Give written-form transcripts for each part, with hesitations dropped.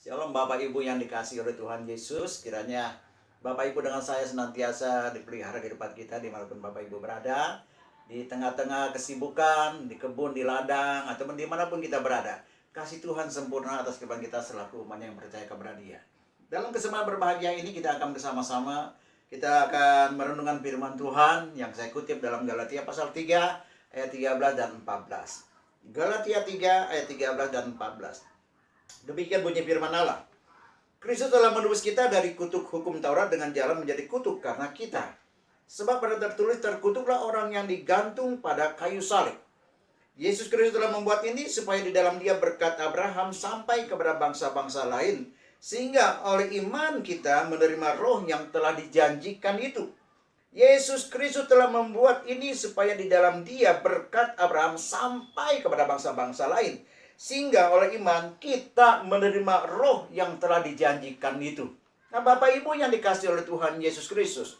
Shalom Bapak Ibu yang dikasihi oleh Tuhan Yesus. Kiranya Bapak Ibu dengan saya senantiasa dipelihara kehidupan kita dimanapun Bapak Ibu berada. Di tengah-tengah kesibukan, di kebun, di ladang, ataupun dimanapun kita berada. Kasih Tuhan sempurna atas kehidupan kita selaku umat yang percaya kepada Dia. Dalam kesempatan berbahagia ini kita akan bersama-sama, kita akan merenungkan firman Tuhan yang saya kutip dalam Galatia pasal 3 ayat 13 dan 14. Galatia 3 ayat 13 dan 14. Demikian bunyi firman Allah. Kristus telah menebus kita dari kutuk hukum Taurat dengan jalan menjadi kutuk karena kita. Sebab pada tertulis, terkutuklah orang yang digantung pada kayu salib. Yesus Kristus telah membuat ini supaya di dalam Dia berkat Abraham sampai kepada bangsa-bangsa lain, sehingga oleh iman kita menerima roh yang telah dijanjikan itu. Yesus Kristus telah membuat ini supaya di dalam Dia berkat Abraham sampai kepada bangsa-bangsa lain, sehingga oleh iman kita menerima roh yang telah dijanjikan itu. Nah, Bapak Ibu yang dikasihi oleh Tuhan Yesus Kristus,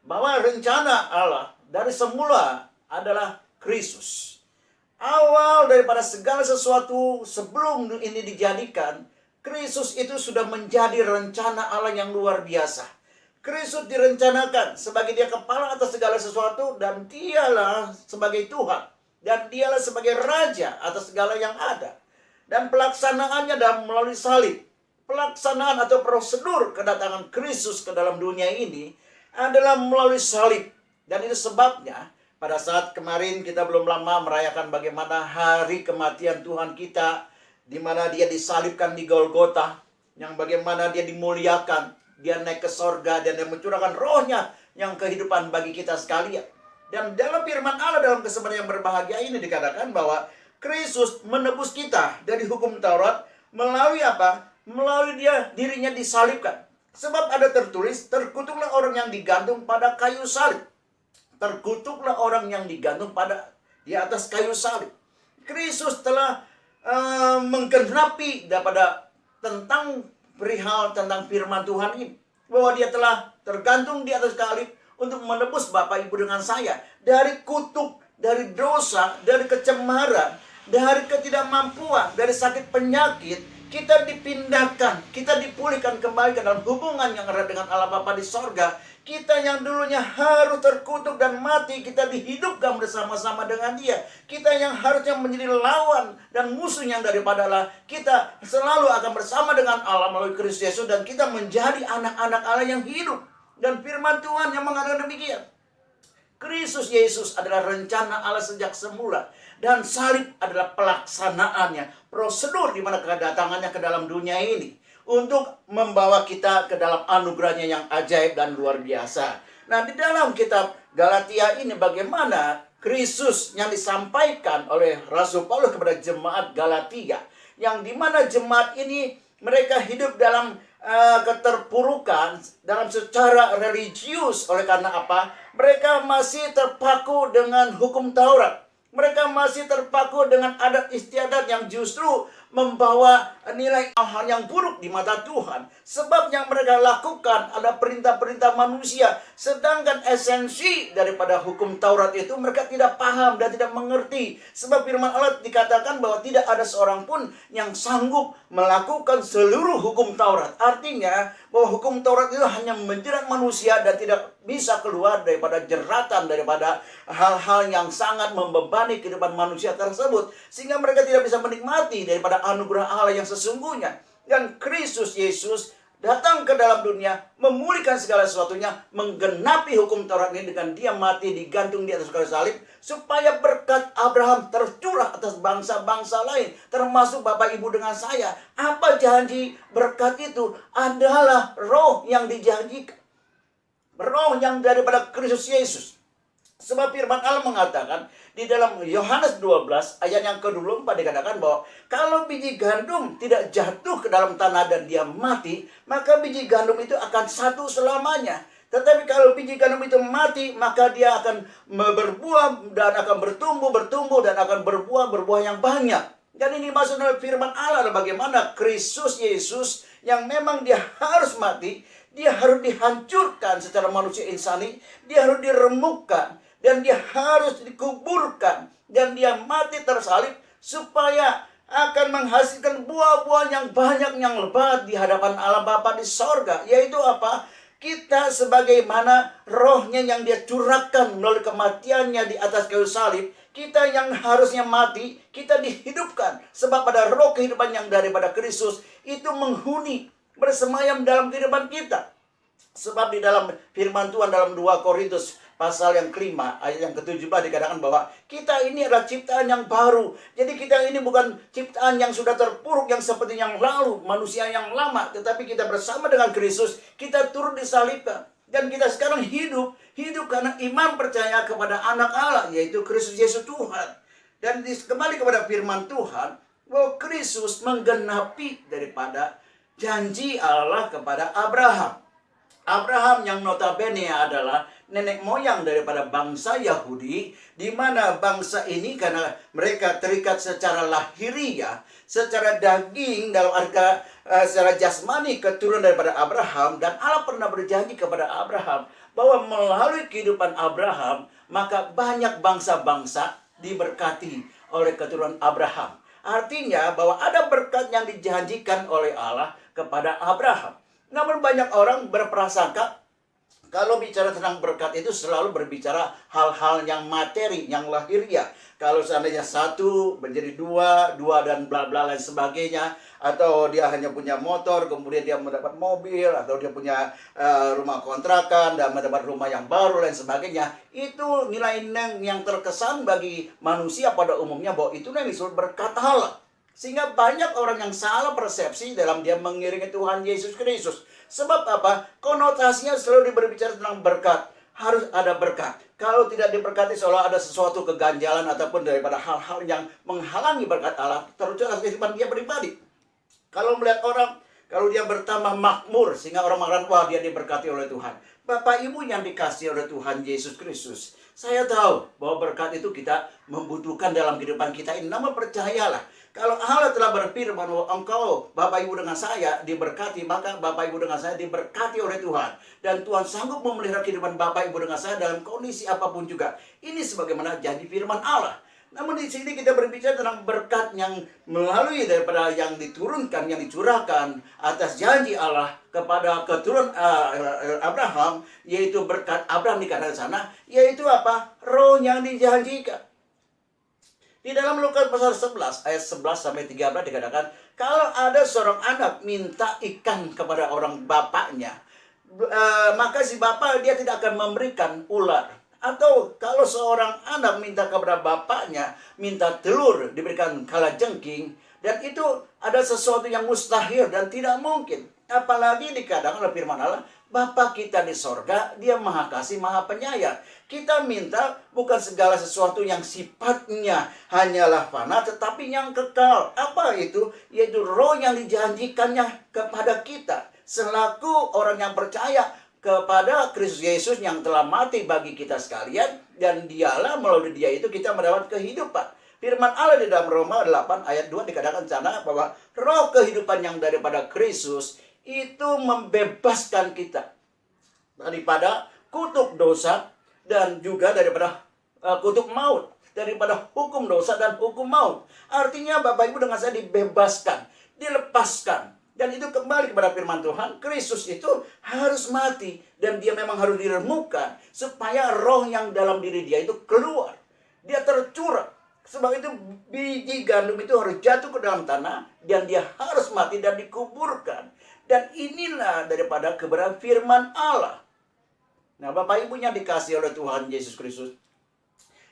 bahwa rencana Allah dari semula adalah Kristus. Awal daripada segala sesuatu sebelum ini dijadikan, Kristus itu sudah menjadi rencana Allah yang luar biasa. Kristus direncanakan sebagai Dia kepala atas segala sesuatu, dan Dialah sebagai Tuhan. Dan Dialah sebagai Raja atas segala yang ada. Dan pelaksanaannya dalam melalui salib. Pelaksanaan atau prosedur kedatangan Kristus ke dalam dunia ini adalah melalui salib. Dan itu sebabnya pada saat kemarin kita belum lama merayakan bagaimana hari kematian Tuhan kita, di mana Dia disalibkan di Golgota, yang bagaimana Dia dimuliakan, Dia naik ke sorga, dan Dia mencurahkan rohnya yang kehidupan bagi kita sekalian. Dan dalam firman Allah dalam kesempatan yang berbahagia ini dikatakan bahwa Kristus menebus kita dari hukum Taurat melalui apa? Melalui dirinya disalibkan. Sebab ada tertulis, terkutuklah orang yang digantung pada kayu salib. Terkutuklah orang yang digantung di atas kayu salib. Kristus telah menggenapi daripada tentang perihal tentang firman Tuhan ini, bahwa Dia telah tergantung di atas salib untuk menebus Bapak Ibu dengan saya dari kutuk, dari dosa, dari kecemaran, dari ketidakmampuan, dari sakit penyakit. Kita dipindahkan, kita dipulihkan kembali ke dalam hubungan yang erat dengan Allah Bapa di sorga. Kita yang dulunya harus terkutuk dan mati, kita dihidupkan bersama-sama dengan Dia. Kita yang harusnya menjadi lawan dan musuh yang daripada Allah, kita selalu akan bersama dengan Allah melalui Kristus Yesus, dan kita menjadi anak-anak Allah yang hidup. Dan firman Tuhan yang mengatakan demikian. Kristus Yesus adalah rencana Allah sejak semula, dan salib adalah pelaksanaannya, prosedur di mana kedatangannya ke dalam dunia ini untuk membawa kita ke dalam anugerahnya yang ajaib dan luar biasa. Nah, di dalam kitab Galatia ini bagaimana Kristus yang disampaikan oleh Rasul Paulus kepada jemaat Galatia, yang dimana jemaat ini mereka hidup dalam keterpurukan dalam secara religius. Oleh karena apa? Mereka masih terpaku dengan hukum Taurat. Mereka masih terpaku dengan adat istiadat yang justru membawa nilai hal yang buruk di mata Tuhan. Sebab yang mereka lakukan ada perintah-perintah manusia, sedangkan esensi daripada hukum Taurat itu mereka tidak paham dan tidak mengerti. Sebab firman Allah dikatakan bahwa tidak ada seorang pun yang sanggup melakukan seluruh hukum Taurat. Artinya bahwa hukum Taurat itu hanya menjerat manusia dan tidak bisa keluar daripada jeratan, daripada hal-hal yang sangat membebani kehidupan manusia tersebut, sehingga mereka tidak bisa menikmati daripada anugerah Allah yang sesungguhnya. Dan Kristus Yesus datang ke dalam dunia, memulihkan segala sesuatunya, menggenapi hukum Taurat ini dengan Dia mati digantung di atas kayu salib, supaya berkat Abraham tercurah atas bangsa-bangsa lain, termasuk Bapak Ibu dengan saya. Apa janji berkat itu? Adalah roh yang dijanjikan, roh yang daripada Kristus Yesus. Sebab firman Allah mengatakan di dalam Yohanes 12 ayat yang ke-24 dikatakan bahwa kalau biji gandum tidak jatuh ke dalam tanah dan dia mati, maka biji gandum itu akan satu selamanya. Tetapi kalau biji gandum itu mati, maka dia akan berbuah dan akan bertumbuh dan akan berbuah yang banyak. Dan ini maksud dari firman Allah adalah bagaimana Kristus Yesus yang memang Dia harus mati, Dia harus dihancurkan secara manusia insani, Dia harus diremukkan, dan Dia harus dikuburkan, dan Dia mati tersalib supaya akan menghasilkan buah-buah yang banyak yang lebat di hadapan Allah Bapa di sorga. Yaitu apa? Kita sebagaimana rohnya yang dia curahkan melalui kematiannya di atas kayu salib, kita yang harusnya mati, kita dihidupkan. Sebab pada roh kehidupan yang daripada Kristus itu menghuni, bersemayam dalam kehidupan kita. Sebab di dalam firman Tuhan dalam 2 Korintus pasal yang kelima, ayat yang ke-17 dikatakan bahwa kita ini adalah ciptaan yang baru. Jadi kita ini bukan ciptaan yang sudah terpuruk yang seperti yang lalu, manusia yang lama. Tetapi kita bersama dengan Kristus, kita turut disalibkan. Dan kita sekarang hidup karena iman percaya kepada anak Allah, yaitu Kristus Yesus Tuhan. Dan kembali kepada firman Tuhan, bahwa Kristus menggenapi daripada janji Allah kepada Abraham. Abraham yang notabene adalah nenek moyang daripada bangsa Yahudi, di mana bangsa ini karena mereka terikat secara lahiriah, secara daging dalam arti secara jasmani keturunan daripada Abraham, dan Allah pernah berjanji kepada Abraham bahwa melalui kehidupan Abraham maka banyak bangsa-bangsa diberkati oleh keturunan Abraham. Artinya bahwa ada berkat yang dijanjikan oleh Allah kepada Abraham. Namun banyak orang berprasangka kalau bicara tentang berkat itu selalu berbicara hal-hal yang materi, yang lahiriah. Kalau seandainya satu menjadi dua dan bla bla lain sebagainya, atau dia hanya punya motor, kemudian dia mendapat mobil, atau dia punya rumah kontrakan dan mendapat rumah yang baru lain sebagainya, itu nilai-nilai yang terkesan bagi manusia pada umumnya bahwa itu yang disebut berkat Allah. Sehingga banyak orang yang salah persepsi dalam dia mengiringi Tuhan Yesus Kristus. Sebab apa? Konotasinya selalu berbicara tentang berkat. Harus ada berkat. Kalau tidak diberkati seolah ada sesuatu keganjalan ataupun daripada hal-hal yang menghalangi berkat Allah, terutama kehidupan dia pribadi. Kalau melihat orang, kalau dia bertambah makmur sehingga orang mengatakan, wah dia diberkati oleh Tuhan. Bapak Ibu yang dikasihi oleh Tuhan Yesus Kristus, saya tahu bahwa berkat itu kita membutuhkan dalam kehidupan kita ini. Namun percayalah, kalau Allah telah berfirman bahwa engkau, Bapak Ibu dengan saya diberkati, maka Bapak Ibu dengan saya diberkati oleh Tuhan. Dan Tuhan sanggup memelihara kehidupan Bapak Ibu dengan saya dalam kondisi apapun juga. Ini sebagaimana janji firman Allah. Namun di sini kita berbicara tentang berkat yang melalui daripada yang diturunkan, yang dicurahkan atas janji Allah kepada keturunan Abraham, yaitu berkat Abraham dikatakan sana, yaitu apa? Roh yang dijanjikan. Di dalam Lukas pasal 11 ayat 11 sampai 13 dikatakan, kalau ada seorang anak minta ikan kepada orang bapaknya, maka si bapak dia tidak akan memberikan ular. Atau kalau seorang anak minta kepada bapaknya, minta telur diberikan kalajengking, dan itu ada sesuatu yang mustahil dan tidak mungkin. Apalagi dikatakan oleh firman Allah, Bapa kita di sorga, dia maha kasih, maha penyayang. Kita minta bukan segala sesuatu yang sifatnya hanyalah fana, tetapi yang kekal. Apa itu? Yaitu roh yang dijanjikannya kepada kita. Selaku orang yang percaya kepada Kristus Yesus yang telah mati bagi kita sekalian. Dan dialah melalui dia itu kita mendapat kehidupan. Firman Allah di dalam Roma 8 ayat 2 dikatakan sana bahwa roh kehidupan yang daripada Kristus itu membebaskan kita daripada kutuk dosa dan juga daripada kutuk maut, daripada hukum dosa dan hukum maut. Artinya Bapak Ibu dengan saya dibebaskan, dilepaskan. Dan itu kembali kepada firman Tuhan, Kristus itu harus mati dan dia memang harus diremukkan supaya roh yang dalam diri dia itu keluar. Dia tercurah. Sebab itu biji gandum itu harus jatuh ke dalam tanah dan dia harus mati dan dikuburkan. Dan inilah daripada kebenaran firman Allah. Nah, Bapak Ibu yang dikasihi oleh Tuhan Yesus Kristus.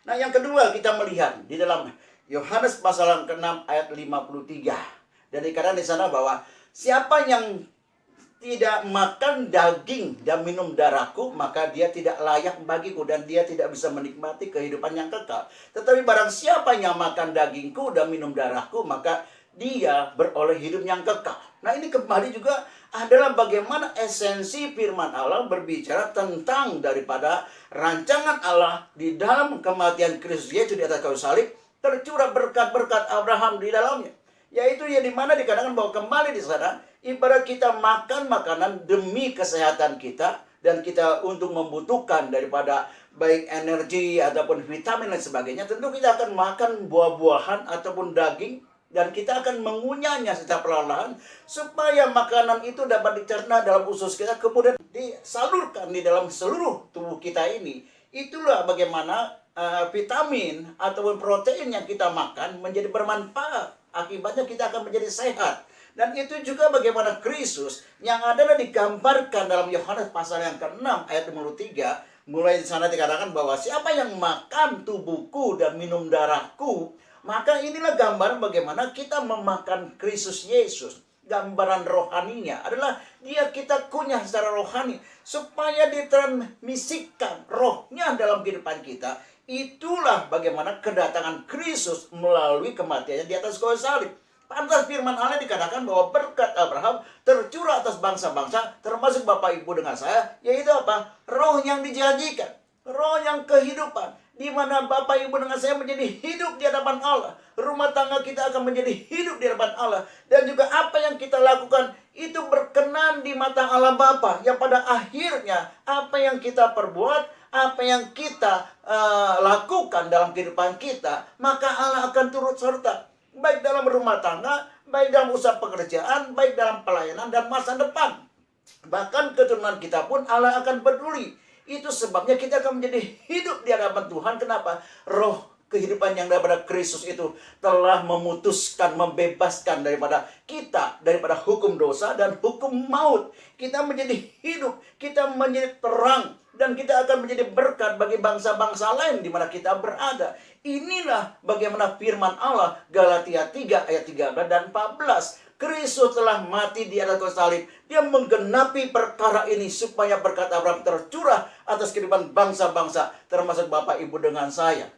Nah, yang kedua kita melihat di dalam Yohanes pasal ke-6 ayat 53. Dan dikatakan di sana bahwa siapa yang tidak makan daging dan minum darahku, maka dia tidak layak bagiku dan dia tidak bisa menikmati kehidupan yang kekal. Tetapi barang siapa yang makan dagingku dan minum darahku, maka dia beroleh hidup yang kekal. Nah, ini kembali juga adalah bagaimana esensi firman Allah berbicara tentang daripada rancangan Allah di dalam kematian Kristus Yesus di atas kayu salib, tercurah berkat-berkat Abraham di dalamnya. Yaitu yang dimana dikatakan bahwa kembali di sana, ibarat kita makan makanan demi kesehatan kita, dan kita untuk membutuhkan daripada baik energi ataupun vitamin dan sebagainya, tentu kita akan makan buah-buahan ataupun daging dan kita akan mengunyahnya secara perlahan supaya makanan itu dapat dicerna dalam usus kita, kemudian disalurkan di dalam seluruh tubuh kita ini. Itulah bagaimana vitamin ataupun protein yang kita makan menjadi bermanfaat. Akibatnya kita akan menjadi sehat. Dan itu juga bagaimana Kristus yang adalah digambarkan dalam Yohanes pasal yang ke-6 ayat 53. Mulai di sana dikatakan bahwa siapa yang makan tubuhku dan minum darahku, maka inilah gambaran bagaimana kita memakan Kristus Yesus. Gambaran rohaninya adalah dia kita kunyah secara rohani supaya ditransmisikan rohnya dalam kehidupan kita. Itulah bagaimana kedatangan Kristus melalui kematiannya di atas kayu salib. Pantas firman Allah dikatakan bahwa berkat Abraham tercurah atas bangsa-bangsa, termasuk Bapak Ibu dengan saya, yaitu apa? Roh yang dijanjikan, roh yang kehidupan, di mana Bapak Ibu dengan saya menjadi hidup di hadapan Allah. Rumah tangga kita akan menjadi hidup di hadapan Allah. Dan juga apa yang kita lakukan itu berkenan di mata Allah Bapa, yang pada akhirnya apa yang kita perbuat, apa yang kita lakukan dalam kehidupan kita, maka Allah akan turut serta. Baik dalam rumah tangga, baik dalam usaha pekerjaan, baik dalam pelayanan dan masa depan. Bahkan keturunan kita pun Allah akan peduli. Itu sebabnya kita akan menjadi hidup di hadapan Tuhan. Kenapa? Roh kehidupan yang daripada Kristus itu telah memutuskan, membebaskan daripada kita, daripada hukum dosa dan hukum maut. Kita menjadi hidup, kita menjadi terang, dan kita akan menjadi berkat bagi bangsa-bangsa lain di mana kita berada. Inilah bagaimana firman Allah Galatia 3 ayat 13 dan 14. Kristus telah mati di atas kayu salib. Dia menggenapi perkara ini supaya berkat Abraham tercurah atas kehidupan bangsa-bangsa, termasuk Bapak Ibu dengan saya.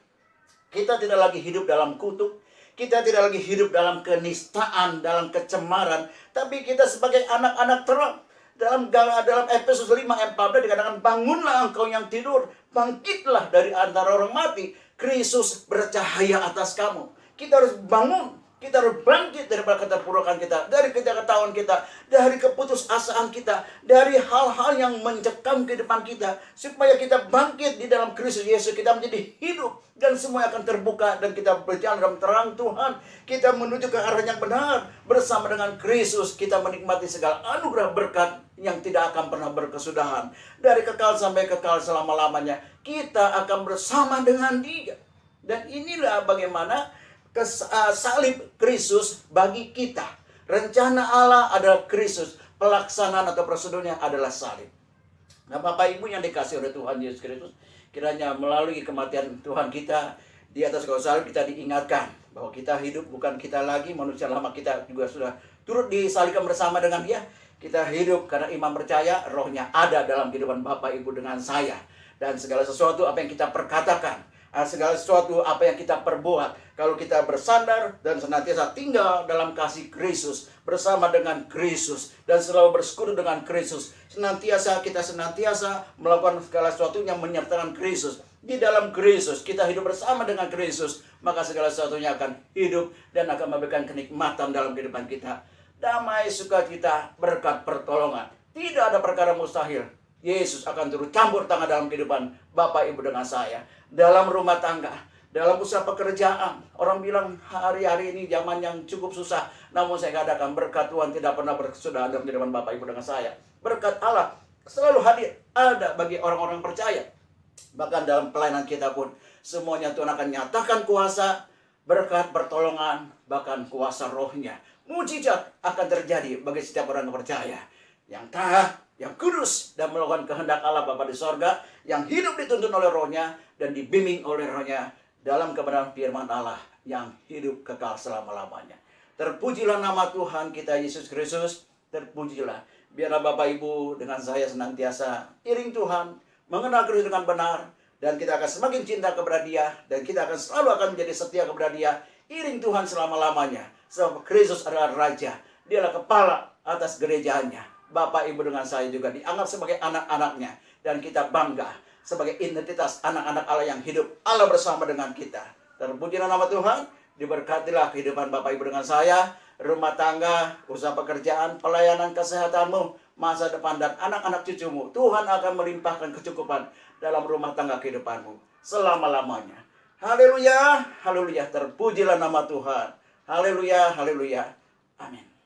Kita tidak lagi hidup dalam kutuk. Kita tidak lagi hidup dalam kenistaan, dalam kecemaran. Tapi kita sebagai anak-anak terang. Dalam Efesus 5 ayat 14 dikatakan, bangunlah engkau yang tidur, bangkitlah dari antara orang mati, Kristus bercahaya atas kamu. Kita harus bangun, kita harus bangkit daripada keterpurukan kita, dari ketidaktahuan kita, dari keputusasaan kita, dari hal-hal yang mencekam kehidupan kita, supaya kita bangkit di dalam Kristus Yesus. Kita menjadi hidup dan semua akan terbuka, dan kita berjalan dalam terang Tuhan. Kita menuju ke arah yang benar bersama dengan Kristus. Kita menikmati segala anugerah berkat yang tidak akan pernah berkesudahan. Dari kekal sampai kekal selama-lamanya kita akan bersama dengan Dia. Dan inilah bagaimana salib Kristus bagi kita. Rencana Allah adalah Kristus, pelaksanaan atau prosedurnya adalah salib. Nah, Bapak Ibu yang dikasihi oleh Tuhan Yesus Kristus, kiranya melalui kematian Tuhan kita di atas kayu salib, kita diingatkan bahwa kita hidup bukan kita lagi, manusia lama kita juga sudah turut disalibkan bersama dengan Dia. Kita hidup karena iman percaya, rohnya ada dalam kehidupan Bapak Ibu dengan saya. Dan segala sesuatu apa yang kita perkatakan, segala sesuatu apa yang kita perbuat, kalau kita bersandar dan senantiasa tinggal dalam kasih Kristus, bersama dengan Kristus, dan selalu bersekutu dengan Kristus, kita senantiasa melakukan segala sesuatu yang menyertakan Kristus. Di dalam Kristus kita hidup bersama dengan Kristus, maka segala sesuatunya akan hidup dan akan memberikan kenikmatan dalam kehidupan kita. Damai, sukacita, berkat, pertolongan. Tidak ada perkara mustahil. Yesus akan turut campur tangan dalam kehidupan Bapak Ibu dengan saya. Dalam rumah tangga, dalam usaha pekerjaan. Orang bilang hari-hari ini zaman yang cukup susah. Namun saya katakan berkat Tuhan tidak pernah berkesudahan dalam kehidupan Bapak Ibu dengan saya. Berkat Allah selalu hadir ada bagi orang-orang percaya. Bahkan dalam pelayanan kita pun semuanya Tuhan akan nyatakan kuasa, berkat, pertolongan, bahkan kuasa rohnya. Mujizat akan terjadi bagi setiap orang yang percaya, yang taat, yang kudus, dan melakukan kehendak Allah Bapa di sorga, yang hidup dituntun oleh rohnya dan dibimbing oleh rohnya dalam kebenaran firman Allah yang hidup kekal selama-lamanya. Terpujilah nama Tuhan kita Yesus Kristus, terpujilah. Biarlah Bapak Ibu dengan saya senantiasa iring Tuhan, mengenal Kristus dengan benar, dan kita akan semakin cinta kepada Dia, dan kita akan selalu menjadi setia kepada Dia, iring Tuhan selama-lamanya. Sebab Kristus adalah Raja, Dialah kepala atas gerejanya. Bapak Ibu dengan saya juga dianggap sebagai anak-anaknya, dan kita bangga sebagai identitas anak-anak Allah yang hidup, Allah bersama dengan kita. Terpujilah nama Tuhan, diberkatilah kehidupan Bapak Ibu dengan saya, rumah tangga, usaha pekerjaan, pelayanan kesehatanmu, masa depan, dan anak-anak cucumu. Tuhan akan melimpahkan kecukupan dalam rumah tangga kehidupanmu selama-lamanya. Haleluya, haleluya, terpujilah nama Tuhan. Haleluya, haleluya. Amin.